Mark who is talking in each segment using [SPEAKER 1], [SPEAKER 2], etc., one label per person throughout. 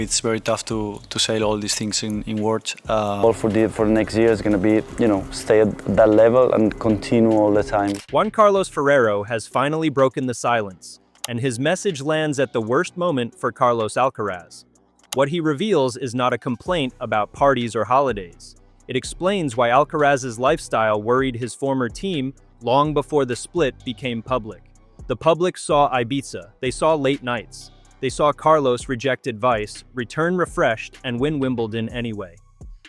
[SPEAKER 1] It's very tough to say all these things in words.
[SPEAKER 2] All for the next year is going to be, stay at that level and continue all the time.
[SPEAKER 3] Juan Carlos Ferrero has finally broken the silence, and his message lands at the worst moment for Carlos Alcaraz. What he reveals is not a complaint about parties or holidays. It explains why Alcaraz's lifestyle worried his former team long before the split became public. The public saw Ibiza, they saw late nights. They saw Carlos reject advice, return refreshed, and win Wimbledon anyway.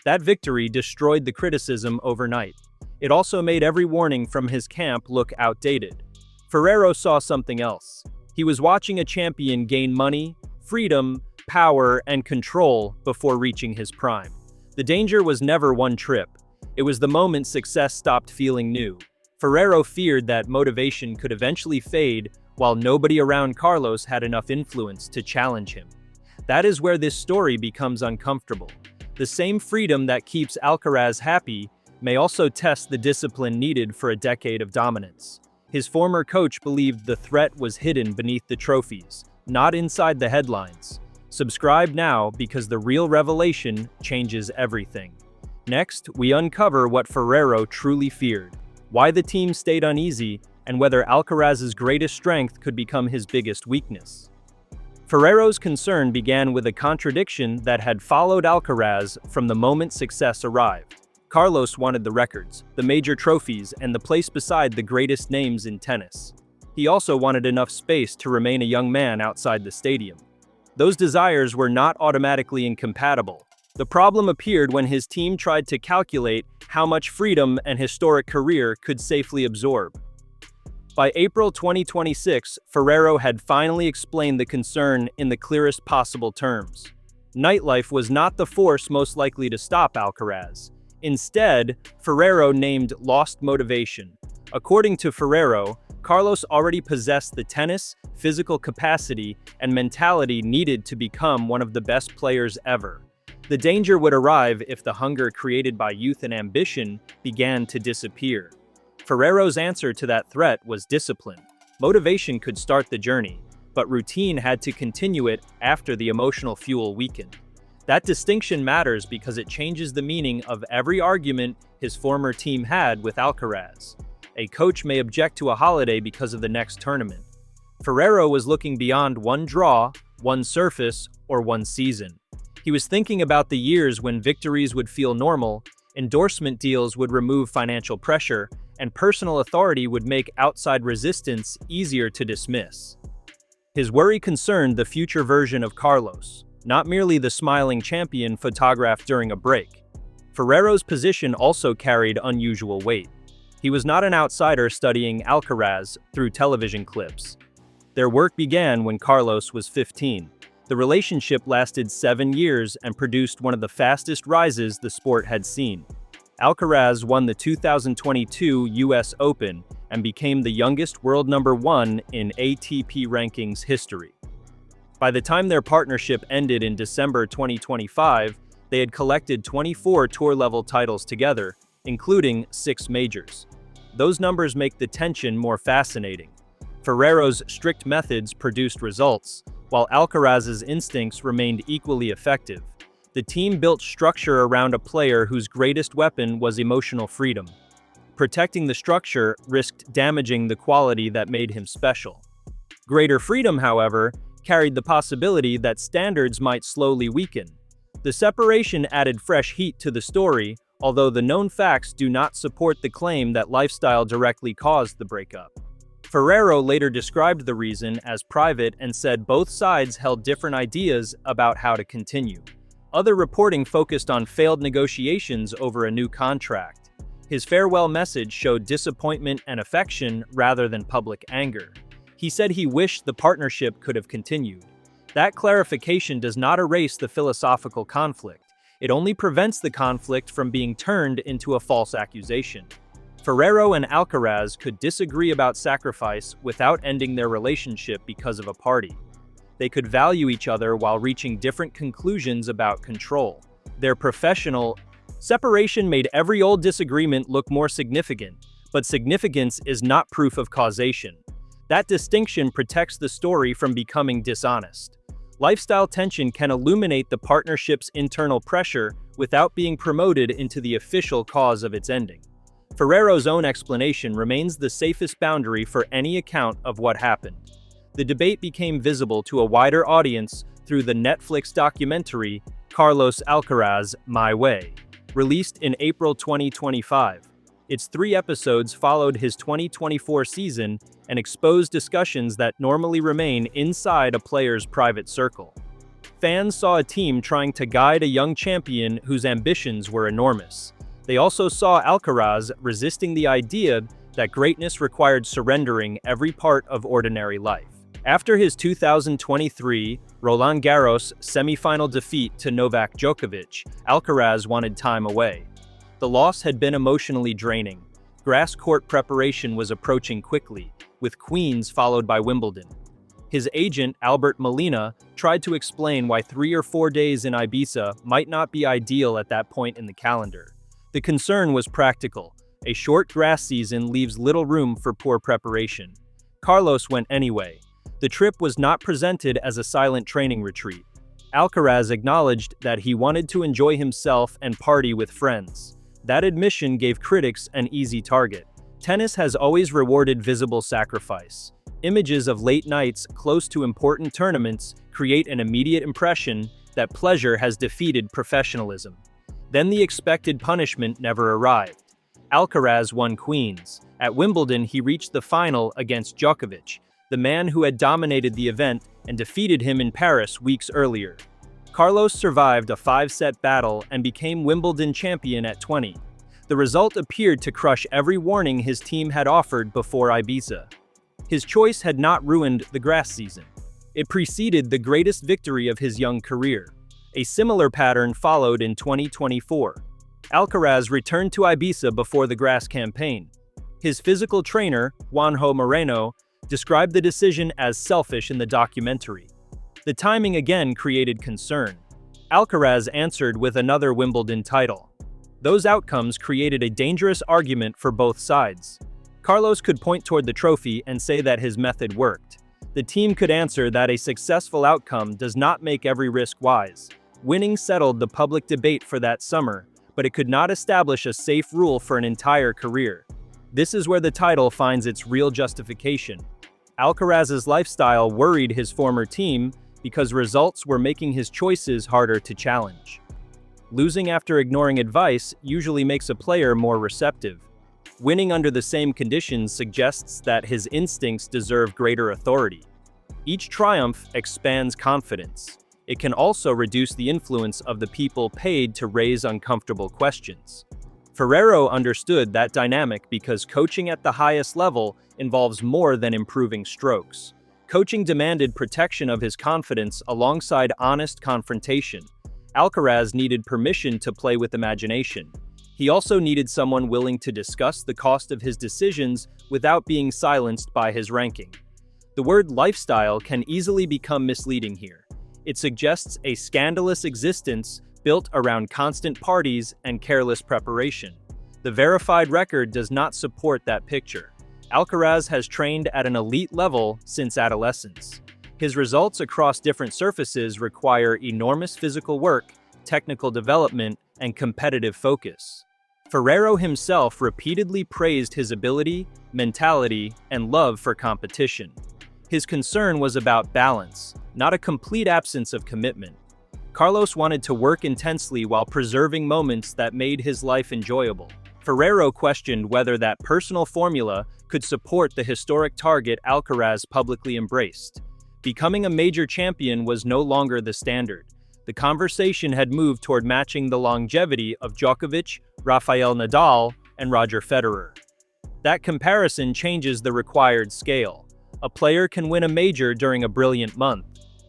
[SPEAKER 3] That victory destroyed the criticism overnight. It also made every warning from his camp look outdated. Ferrero saw something else. He was watching a champion gain money, freedom, power, and control before reaching his prime. The danger was never one trip. It was the moment success stopped feeling new. Ferrero feared that motivation could eventually fade while nobody around Carlos had enough influence to challenge him. That is where this story becomes uncomfortable. The same freedom that keeps Alcaraz happy may also test the discipline needed for a decade of dominance. His former coach believed the threat was hidden beneath the trophies, not inside the headlines. Subscribe now because the real revelation changes everything. Next, we uncover what Ferrero truly feared, why the team stayed uneasy, and whether Alcaraz's greatest strength could become his biggest weakness. Ferrero's concern began with a contradiction that had followed Alcaraz from the moment success arrived. Carlos wanted the records, the major trophies, and the place beside the greatest names in tennis. He also wanted enough space to remain a young man outside the stadium. Those desires were not automatically incompatible. The problem appeared when his team tried to calculate how much freedom an historic career could safely absorb. By April 2026, Ferrero had finally explained the concern in the clearest possible terms. Nightlife was not the force most likely to stop Alcaraz. Instead, Ferrero named lost motivation. According to Ferrero, Carlos already possessed the tennis, physical capacity, and mentality needed to become one of the best players ever. The danger would arrive if the hunger created by youth and ambition began to disappear. Ferrero's answer to that threat was discipline. Motivation could start the journey, but routine had to continue it after the emotional fuel weakened. That distinction matters because it changes the meaning of every argument his former team had with Alcaraz. A coach may object to a holiday because of the next tournament. Ferrero was looking beyond one draw, one surface, or one season. He was thinking about the years when victories would feel normal, endorsement deals would remove financial pressure, and personal authority would make outside resistance easier to dismiss. His worry concerned the future version of Carlos, not merely the smiling champion photographed during a break. Ferrero's position also carried unusual weight. He was not an outsider studying Alcaraz through television clips. Their work began when Carlos was 15. The relationship lasted 7 years and produced one of the fastest rises the sport had seen. Alcaraz won the 2022 US Open and became the youngest world number 1 in ATP rankings history. By the time their partnership ended in December 2025, they had collected 24 tour-level titles together, including 6 majors. Those numbers make the tension more fascinating. Ferrero's strict methods produced results, while Alcaraz's instincts remained equally effective. The team built structure around a player whose greatest weapon was emotional freedom. Protecting the structure risked damaging the quality that made him special. Greater freedom, however, carried the possibility that standards might slowly weaken. The separation added fresh heat to the story, although the known facts do not support the claim that lifestyle directly caused the breakup. Ferrero later described the reason as private and said both sides held different ideas about how to continue. Other reporting focused on failed negotiations over a new contract. His farewell message showed disappointment and affection rather than public anger. He said he wished the partnership could have continued. That clarification does not erase the philosophical conflict. It only prevents the conflict from being turned into a false accusation. Ferrero and Alcaraz could disagree about sacrifice without ending their relationship because of a party. They could value each other while reaching different conclusions about control. Their professional separation made every old disagreement look more significant, but significance is not proof of causation. That distinction protects the story from becoming dishonest. Lifestyle tension can illuminate the partnership's internal pressure without being promoted into the official cause of its ending. Ferrero's own explanation remains the safest boundary for any account of what happened. The debate became visible to a wider audience through the Netflix documentary Carlos Alcaraz, My Way, released in April 2025. Its 3 episodes followed his 2024 season and exposed discussions that normally remain inside a player's private circle. Fans saw a team trying to guide a young champion whose ambitions were enormous. They also saw Alcaraz resisting the idea that greatness required surrendering every part of ordinary life. After his 2023 Roland Garros semifinal defeat to Novak Djokovic, Alcaraz wanted time away. The loss had been emotionally draining. Grass court preparation was approaching quickly, with Queens followed by Wimbledon. His agent, Albert Molina, tried to explain why 3 or 4 days in Ibiza might not be ideal at that point in the calendar. The concern was practical. A short grass season leaves little room for poor preparation. Carlos went anyway. The trip was not presented as a silent training retreat. Alcaraz acknowledged that he wanted to enjoy himself and party with friends. That admission gave critics an easy target. Tennis has always rewarded visible sacrifice. Images of late nights close to important tournaments create an immediate impression that pleasure has defeated professionalism. Then the expected punishment never arrived. Alcaraz won Queens. At Wimbledon, he reached the final against Djokovic, the man who had dominated the event and defeated him in Paris weeks earlier. Carlos survived a 5-set battle and became Wimbledon champion at 20. The result appeared to crush every warning his team had offered before Ibiza. His choice had not ruined the grass season. It preceded the greatest victory of his young career. A similar pattern followed in 2024. Alcaraz returned to Ibiza before the grass campaign. His physical trainer, Juanjo Moreno, described the decision as selfish in the documentary. The timing again created concern. Alcaraz answered with another Wimbledon title. Those outcomes created a dangerous argument for both sides. Carlos could point toward the trophy and say that his method worked. The team could answer that a successful outcome does not make every risk wise. Winning settled the public debate for that summer, but it could not establish a safe rule for an entire career. This is where the title finds its real justification. Alcaraz's lifestyle worried his former team because results were making his choices harder to challenge. Losing after ignoring advice usually makes a player more receptive. Winning under the same conditions suggests that his instincts deserve greater authority. Each triumph expands confidence. It can also reduce the influence of the people paid to raise uncomfortable questions. Ferrero understood that dynamic because coaching at the highest level involves more than improving strokes. Coaching demanded protection of his confidence alongside honest confrontation. Alcaraz needed permission to play with imagination. He also needed someone willing to discuss the cost of his decisions without being silenced by his ranking. The word lifestyle can easily become misleading here. It suggests a scandalous existence built around constant parties and careless preparation. The verified record does not support that picture. Alcaraz has trained at an elite level since adolescence. His results across different surfaces require enormous physical work, technical development, and competitive focus. Ferrero himself repeatedly praised his ability, mentality, and love for competition. His concern was about balance, not a complete absence of commitment. Carlos wanted to work intensely while preserving moments that made his life enjoyable. Ferrero questioned whether that personal formula could support the historic target Alcaraz publicly embraced. Becoming a major champion was no longer the standard. The conversation had moved toward matching the longevity of Djokovic, Rafael Nadal, and Roger Federer. That comparison changes the required scale. A player can win a major during a brilliant month.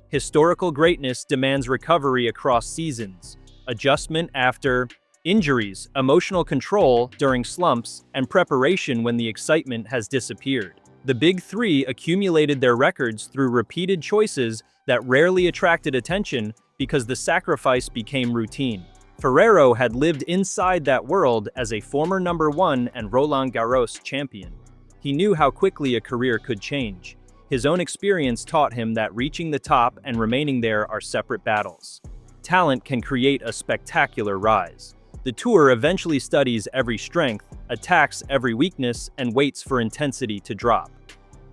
[SPEAKER 3] Historical greatness demands recovery across seasons, adjustment after injuries, emotional control during slumps, and preparation when the excitement has disappeared. The Big Three accumulated their records through repeated choices that rarely attracted attention because the sacrifice became routine. Ferrero had lived inside that world as a former #1 and Roland Garros champion. He knew how quickly a career could change. His own experience taught him that reaching the top and remaining there are separate battles. Talent can create a spectacular rise. The tour eventually studies every strength, attacks every weakness, and waits for intensity to drop.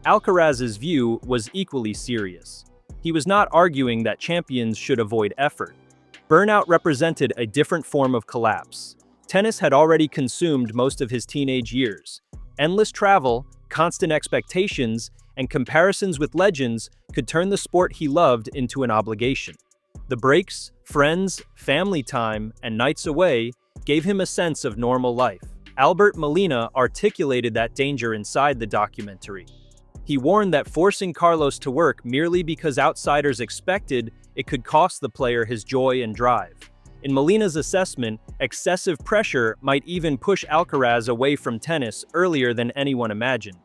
[SPEAKER 3] Alcaraz's view was equally serious. He was not arguing that champions should avoid effort. Burnout represented a different form of collapse. Tennis had already consumed most of his teenage years. Endless travel, constant expectations, and comparisons with legends could turn the sport he loved into an obligation. The breaks, friends, family time, and nights away gave him a sense of normal life. Albert Molina articulated that danger inside the documentary. He warned that forcing Carlos to work merely because outsiders expected it could cost the player his joy and drive. In Molina's assessment, excessive pressure might even push Alcaraz away from tennis earlier than anyone imagined.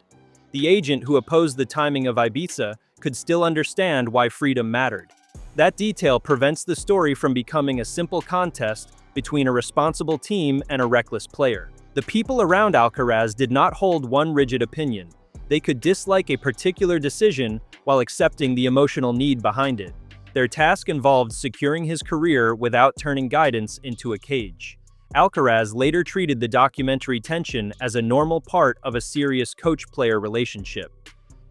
[SPEAKER 3] The agent who opposed the timing of Ibiza could still understand why freedom mattered. That detail prevents the story from becoming a simple contest between a responsible team and a reckless player. The people around Alcaraz did not hold one rigid opinion. They could dislike a particular decision while accepting the emotional need behind it. Their task involved securing his career without turning guidance into a cage. Alcaraz later treated the documentary tension as a normal part of a serious coach-player relationship.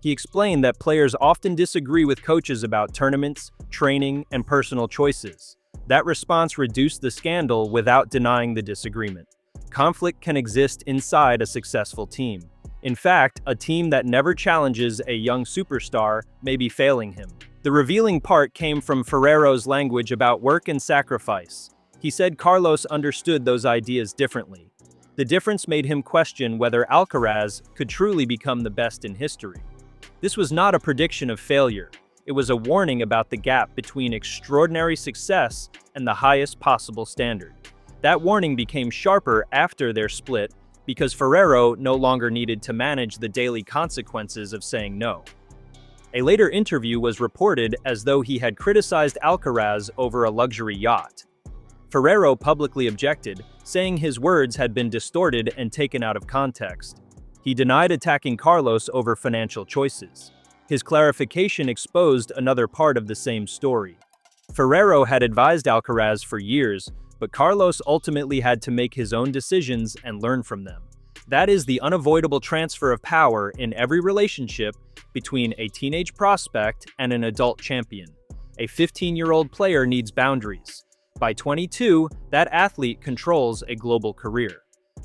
[SPEAKER 3] He explained that players often disagree with coaches about tournaments, training, and personal choices. That response reduced the scandal without denying the disagreement. Conflict can exist inside a successful team. In fact, a team that never challenges a young superstar may be failing him. The revealing part came from Ferrero's language about work and sacrifice. He said Carlos understood those ideas differently. The difference made him question whether Alcaraz could truly become the best in history. This was not a prediction of failure. It was a warning about the gap between extraordinary success and the highest possible standard. That warning became sharper after their split because Ferrero no longer needed to manage the daily consequences of saying no. A later interview was reported as though he had criticized Alcaraz over a luxury yacht. Ferrero publicly objected, saying his words had been distorted and taken out of context. He denied attacking Carlos over financial choices. His clarification exposed another part of the same story. Ferrero had advised Alcaraz for years, but Carlos ultimately had to make his own decisions and learn from them. That is the unavoidable transfer of power in every relationship between a teenage prospect and an adult champion. A 15-year-old player needs boundaries. By 22, that athlete controls a global career.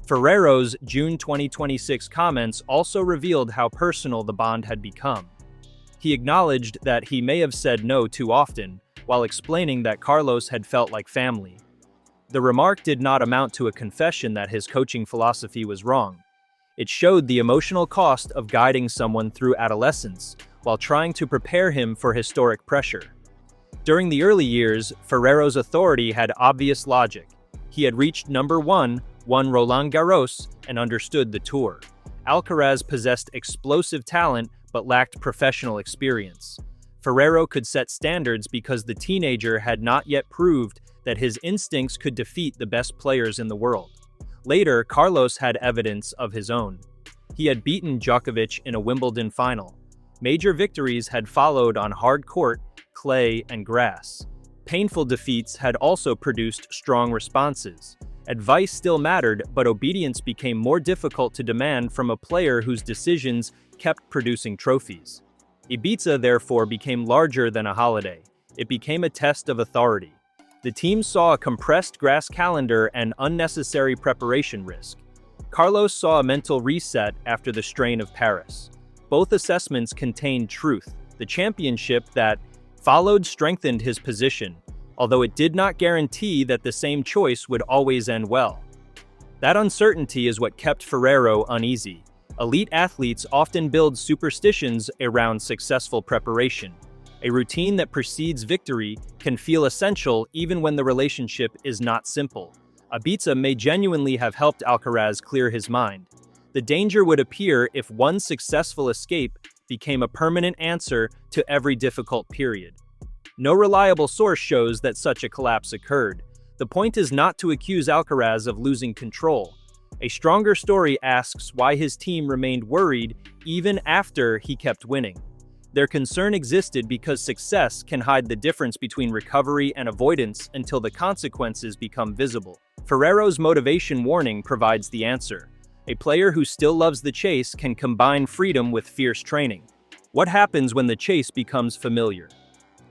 [SPEAKER 3] Ferrero's June 2026 comments also revealed how personal the bond had become. He acknowledged that he may have said no too often, while explaining that Carlos had felt like family. The remark did not amount to a confession that his coaching philosophy was wrong. It showed the emotional cost of guiding someone through adolescence, while trying to prepare him for historic pressure. During the early years, Ferrero's authority had obvious logic. He had reached number one, won Roland Garros, and understood the tour. Alcaraz possessed explosive talent but lacked professional experience. Ferrero could set standards because the teenager had not yet proved that his instincts could defeat the best players in the world. Later, Carlos had evidence of his own. He had beaten Djokovic in a Wimbledon final. Major victories had followed on hard court, clay, and grass. Painful defeats had also produced strong responses. Advice still mattered, but obedience became more difficult to demand from a player whose decisions kept producing trophies. Ibiza therefore became larger than a holiday. It became a test of authority. The team saw a compressed grass calendar and unnecessary preparation risk. Carlos saw a mental reset after the strain of Paris. Both assessments contained truth. The championship that followed strengthened his position, although it did not guarantee that the same choice would always end well. That uncertainty is what kept Ferrero uneasy. Elite athletes often build superstitions around successful preparation. A routine that precedes victory can feel essential even when the relationship is not simple. Ibiza may genuinely have helped Alcaraz clear his mind. The danger would appear if one successful escape became a permanent answer to every difficult period. No reliable source shows that such a collapse occurred. The point is not to accuse Alcaraz of losing control. A stronger story asks why his team remained worried even after he kept winning. Their concern existed because success can hide the difference between recovery and avoidance until the consequences become visible. Ferrero's motivation warning provides the answer. A player who still loves the chase can combine freedom with fierce training. What happens when the chase becomes familiar?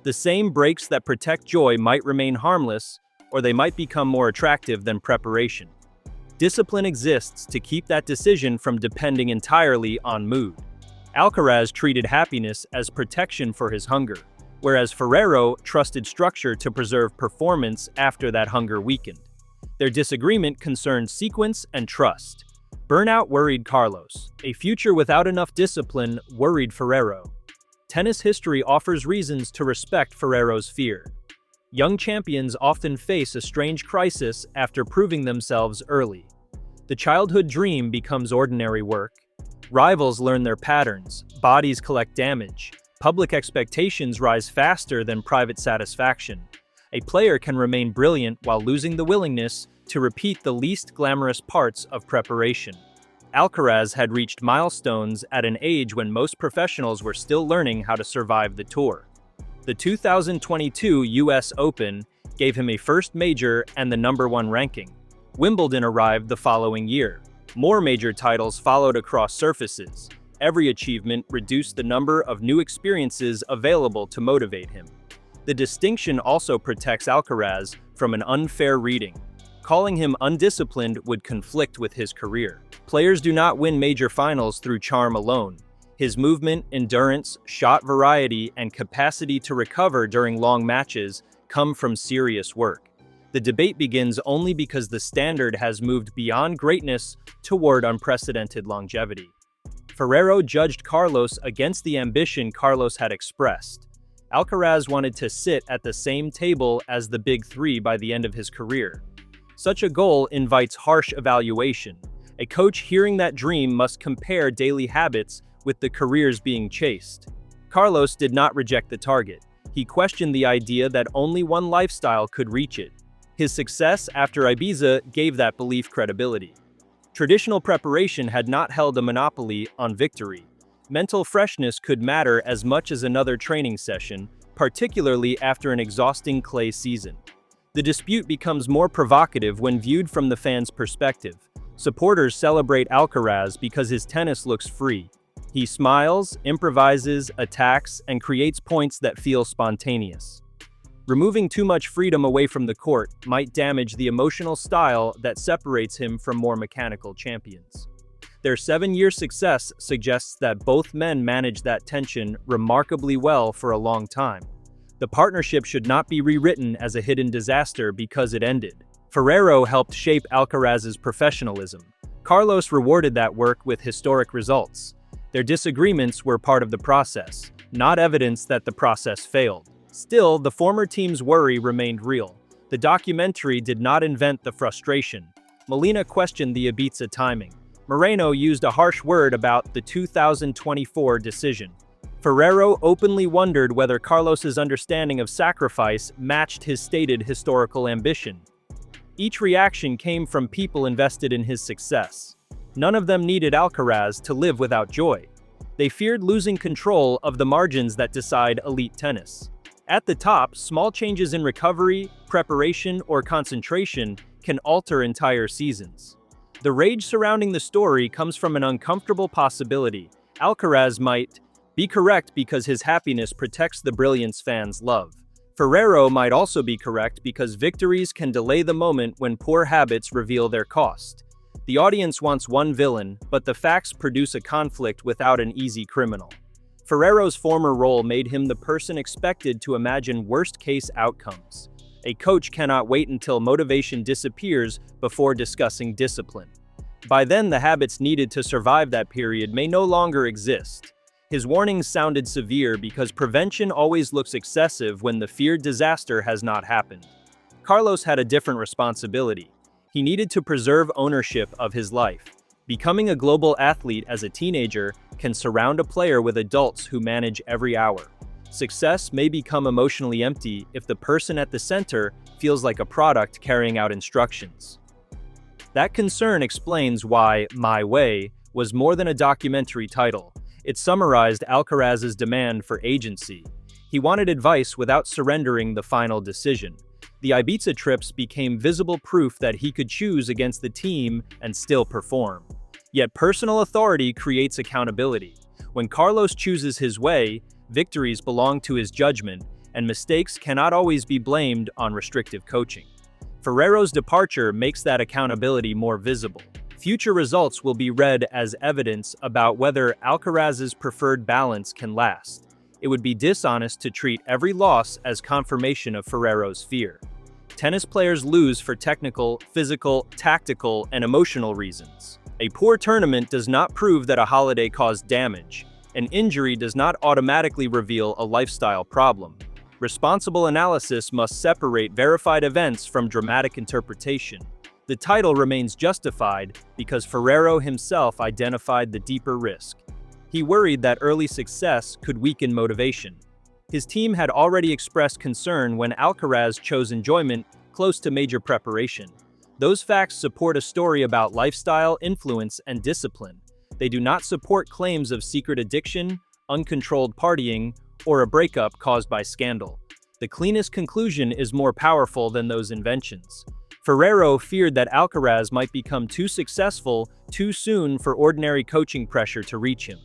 [SPEAKER 3] The same breaks that protect joy might remain harmless, or they might become more attractive than preparation. Discipline exists to keep that decision from depending entirely on mood. Alcaraz treated happiness as protection for his hunger, whereas Ferrero trusted structure to preserve performance after that hunger weakened. Their disagreement concerned sequence and trust. Burnout worried Carlos. A future without enough discipline worried Ferrero. Tennis history offers reasons to respect Ferrero's fear. Young champions often face a strange crisis after proving themselves early. The childhood dream becomes ordinary work. Rivals learn their patterns, bodies collect damage, public expectations rise faster than private satisfaction. A player can remain brilliant while losing the willingness to repeat the least glamorous parts of preparation. Alcaraz had reached milestones at an age when most professionals were still learning how to survive the tour. The 2022 US Open gave him a first major and the #1 ranking. Wimbledon arrived the following year. More major titles followed across surfaces. Every achievement reduced the number of new experiences available to motivate him. The distinction also protects Alcaraz from an unfair reading. Calling him undisciplined would conflict with his career. Players do not win major finals through charm alone. His movement, endurance, shot variety, and capacity to recover during long matches come from serious work. The debate begins only because the standard has moved beyond greatness toward unprecedented longevity. Ferrero judged Carlos against the ambition Carlos had expressed. Alcaraz wanted to sit at the same table as the Big Three by the end of his career. Such a goal invites harsh evaluation. A coach hearing that dream must compare daily habits with the careers being chased. Carlos did not reject the target. He questioned the idea that only one lifestyle could reach it. His success after Ibiza gave that belief credibility. Traditional preparation had not held a monopoly on victory. Mental freshness could matter as much as another training session, particularly after an exhausting clay season. The dispute becomes more provocative when viewed from the fans' perspective. Supporters celebrate Alcaraz because his tennis looks free. He smiles, improvises, attacks, and creates points that feel spontaneous. Removing too much freedom away from the court might damage the emotional style that separates him from more mechanical champions. Their 7-year success suggests that both men managed that tension remarkably well for a long time. The partnership should not be rewritten as a hidden disaster because it ended. Ferrero helped shape Alcaraz's professionalism. Carlos rewarded that work with historic results. Their disagreements were part of the process, not evidence that the process failed. Still, the former team's worry remained real. The documentary did not invent the frustration. Molina questioned the Ibiza timing. Moreno used a harsh word about the 2024 decision. Ferrero openly wondered whether Carlos's understanding of sacrifice matched his stated historical ambition. Each reaction came from people invested in his success. None of them needed Alcaraz to live without joy. They feared losing control of the margins that decide elite tennis. At the top, small changes in recovery, preparation, or concentration can alter entire seasons. The rage surrounding the story comes from an uncomfortable possibility. Alcaraz might be correct because his happiness protects the brilliance fans love. Ferrero might also be correct because victories can delay the moment when poor habits reveal their cost. The audience wants one villain, but the facts produce a conflict without an easy criminal. Ferrero's former role made him the person expected to imagine worst-case outcomes. A coach cannot wait until motivation disappears before discussing discipline. By then, the habits needed to survive that period may no longer exist. His warnings sounded severe because prevention always looks excessive when the feared disaster has not happened. Carlos had a different responsibility. He needed to preserve ownership of his life. Becoming a global athlete as a teenager can surround a player with adults who manage every hour. Success may become emotionally empty if the person at the center feels like a product carrying out instructions. That concern explains why My Way was more than a documentary title. It summarized Alcaraz's demand for agency. He wanted advice without surrendering the final decision. The Ibiza trips became visible proof that he could choose against the team and still perform. Yet personal authority creates accountability. When Carlos chooses his way, victories belong to his judgment, and mistakes cannot always be blamed on restrictive coaching. Ferrero's departure makes that accountability more visible. Future results will be read as evidence about whether Alcaraz's preferred balance can last. It would be dishonest to treat every loss as confirmation of Ferrero's fear. Tennis players lose for technical, physical, tactical, and emotional reasons. A poor tournament does not prove that a holiday caused damage. An injury does not automatically reveal a lifestyle problem. Responsible analysis must separate verified events from dramatic interpretation. The title remains justified because Ferrero himself identified the deeper risk. He worried that early success could weaken motivation. His team had already expressed concern when Alcaraz chose enjoyment close to major preparation. Those facts support a story about lifestyle, influence, and discipline. They do not support claims of secret addiction, uncontrolled partying, or a breakup caused by scandal. The cleanest conclusion is more powerful than those inventions. Ferrero feared that Alcaraz might become too successful too soon for ordinary coaching pressure to reach him.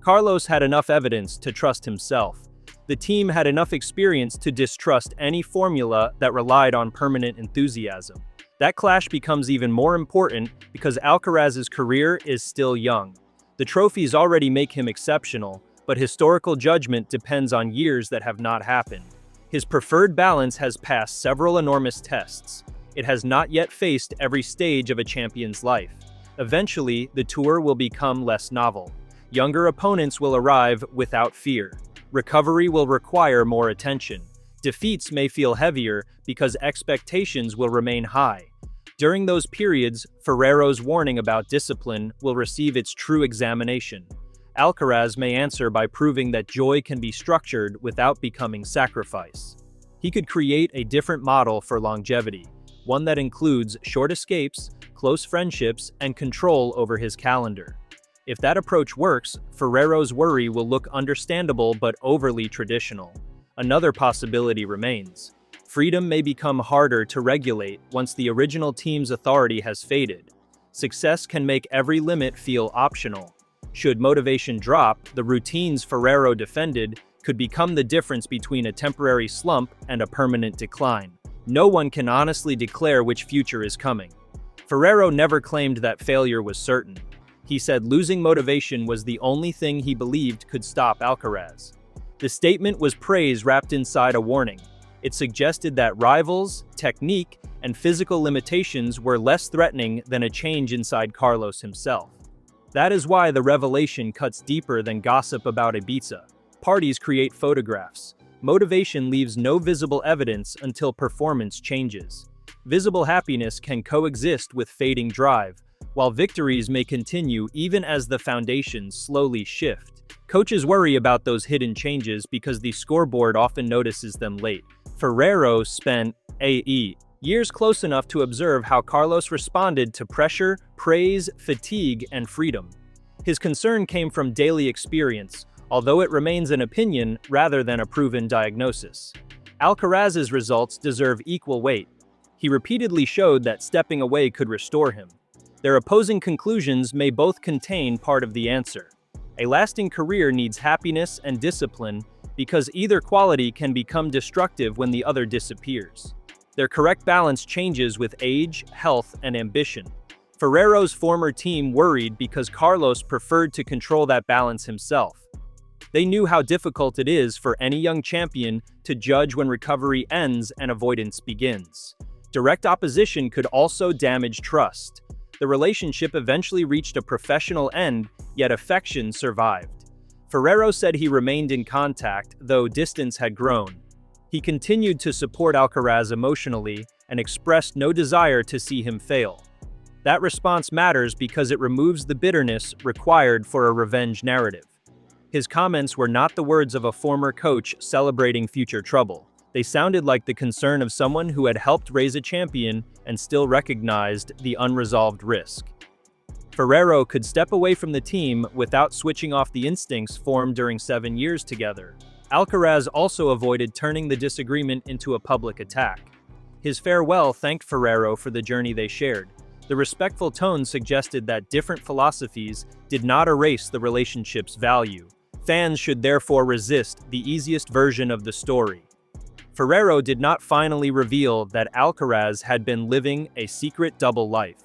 [SPEAKER 3] Carlos had enough evidence to trust himself. The team had enough experience to distrust any formula that relied on permanent enthusiasm. That clash becomes even more important because Alcaraz's career is still young. The trophies already make him exceptional, but historical judgment depends on years that have not happened. His preferred balance has passed several enormous tests. It has not yet faced every stage of a champion's life. Eventually, the tour will become less novel. Younger opponents will arrive without fear. Recovery will require more attention. Defeats may feel heavier because expectations will remain high. During those periods, Ferrero's warning about discipline will receive its true examination. Alcaraz may answer by proving that joy can be structured without becoming sacrifice. He could create a different model for longevity, one that includes short escapes, close friendships, and control over his calendar. If that approach works, Ferrero's worry will look understandable but overly traditional. Another possibility remains. Freedom may become harder to regulate once the original team's authority has faded. Success can make every limit feel optional. Should motivation drop, the routines Ferrero defended could become the difference between a temporary slump and a permanent decline. No one can honestly declare which future is coming. Ferrero never claimed that failure was certain. He said losing motivation was the only thing he believed could stop Alcaraz. The statement was praise wrapped inside a warning. It suggested that rivals, technique, and physical limitations were less threatening than a change inside Carlos himself. That is why the revelation cuts deeper than gossip about Ibiza. Parties create photographs. Motivation leaves no visible evidence until performance changes. Visible happiness can coexist with fading drive, while victories may continue even as the foundations slowly shift. Coaches worry about those hidden changes because the scoreboard often notices them late. Ferrero spent years close enough to observe how Carlos responded to pressure, praise, fatigue, and freedom. His concern came from daily experience, although it remains an opinion rather than a proven diagnosis. Alcaraz's results deserve equal weight. He repeatedly showed that stepping away could restore him. Their opposing conclusions may both contain part of the answer. A lasting career needs happiness and discipline because either quality can become destructive when the other disappears. Their correct balance changes with age, health, and ambition. Ferrero's former team worried because Carlos preferred to control that balance himself. They knew how difficult it is for any young champion to judge when recovery ends and avoidance begins. Direct opposition could also damage trust. The relationship eventually reached a professional end, yet affection survived. Ferrero said he remained in contact, though distance had grown. He continued to support Alcaraz emotionally and expressed no desire to see him fail. That response matters because it removes the bitterness required for a revenge narrative. His comments were not the words of a former coach celebrating future trouble. They sounded like the concern of someone who had helped raise a champion and still recognized the unresolved risk. Ferrero could step away from the team without switching off the instincts formed during 7 years together. Alcaraz also avoided turning the disagreement into a public attack. His farewell thanked Ferrero for the journey they shared. The respectful tone suggested that different philosophies did not erase the relationship's value. Fans should therefore resist the easiest version of the story. Ferrero did not finally reveal that Alcaraz had been living a secret double life.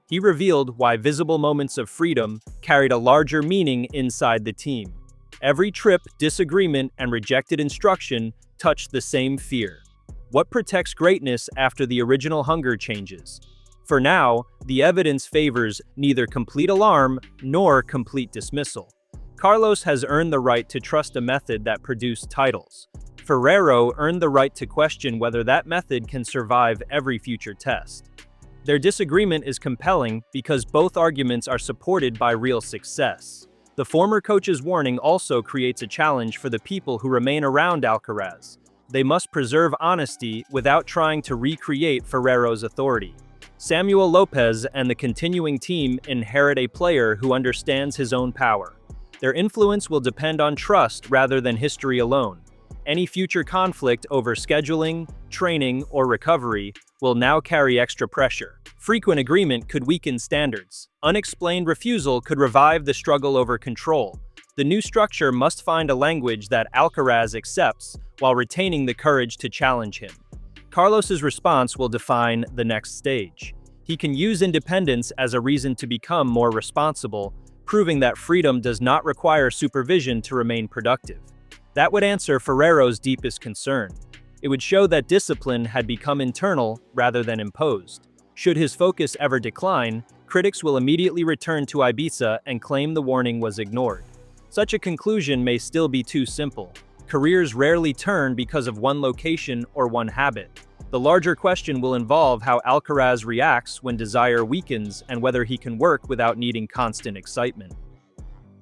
[SPEAKER 3] He revealed why visible moments of freedom carried a larger meaning inside the team. Every trip, disagreement, and rejected instruction touched the same fear. What protects greatness after the original hunger changes? For now, the evidence favors neither complete alarm nor complete dismissal. Carlos has earned the right to trust a method that produced titles. Ferrero earned the right to question whether that method can survive every future test. Their disagreement is compelling because both arguments are supported by real success. The former coach's warning also creates a challenge for the people who remain around Alcaraz. They must preserve honesty without trying to recreate Ferrero's authority. Samuel Lopez and the continuing team inherit a player who understands his own power. Their influence will depend on trust rather than history alone. Any future conflict over scheduling, training, or recovery will now carry extra pressure. Frequent agreement could weaken standards. Unexplained refusal could revive the struggle over control. The new structure must find a language that Alcaraz accepts while retaining the courage to challenge him. Carlos's response will define the next stage. He can use independence as a reason to become more responsible, proving that freedom does not require supervision to remain productive. That would answer Ferrero's deepest concern. It would show that discipline had become internal rather than imposed. Should his focus ever decline, critics will immediately return to Ibiza and claim the warning was ignored. Such a conclusion may still be too simple. Careers rarely turn because of one location or one habit. The larger question will involve how Alcaraz reacts when desire weakens and whether he can work without needing constant excitement.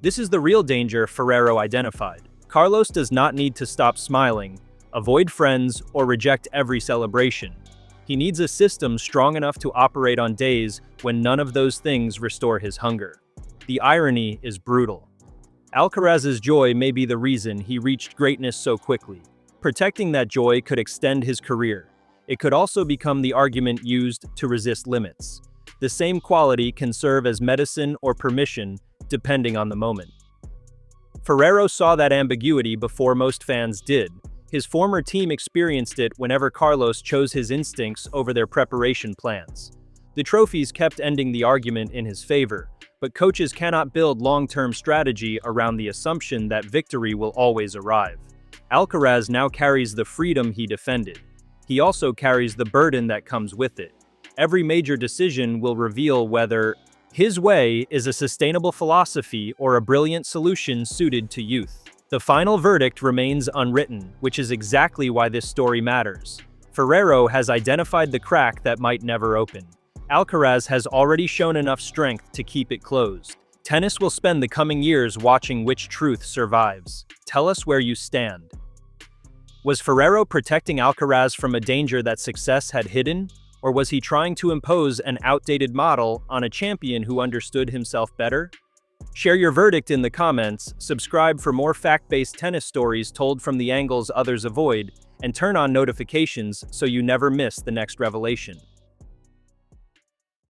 [SPEAKER 3] This is the real danger Ferrero identified. Carlos does not need to stop smiling, avoid friends, or reject every celebration. He needs a system strong enough to operate on days when none of those things restore his hunger. The irony is brutal. Alcaraz's joy may be the reason he reached greatness so quickly. Protecting that joy could extend his career. It could also become the argument used to resist limits. The same quality can serve as medicine or permission, depending on the moment. Ferrero saw that ambiguity before most fans did. His former team experienced it whenever Carlos chose his instincts over their preparation plans. The trophies kept ending the argument in his favor, but coaches cannot build long-term strategy around the assumption that victory will always arrive. Alcaraz now carries the freedom he defended. He also carries the burden that comes with it. Every major decision will reveal whether his way is a sustainable philosophy or a brilliant solution suited to youth. The final verdict remains unwritten, which is exactly why this story matters. Ferrero has identified the crack that might never open. Alcaraz has already shown enough strength to keep it closed. Tennis will spend the coming years watching which truth survives. Tell us where you stand. Was Ferrero protecting Alcaraz from a danger that success had hidden? Or was he trying to impose an outdated model on a champion who understood himself better? Share your verdict in the comments, subscribe for more fact-based tennis stories told from the angles others avoid, and turn on notifications so you never miss the next revelation.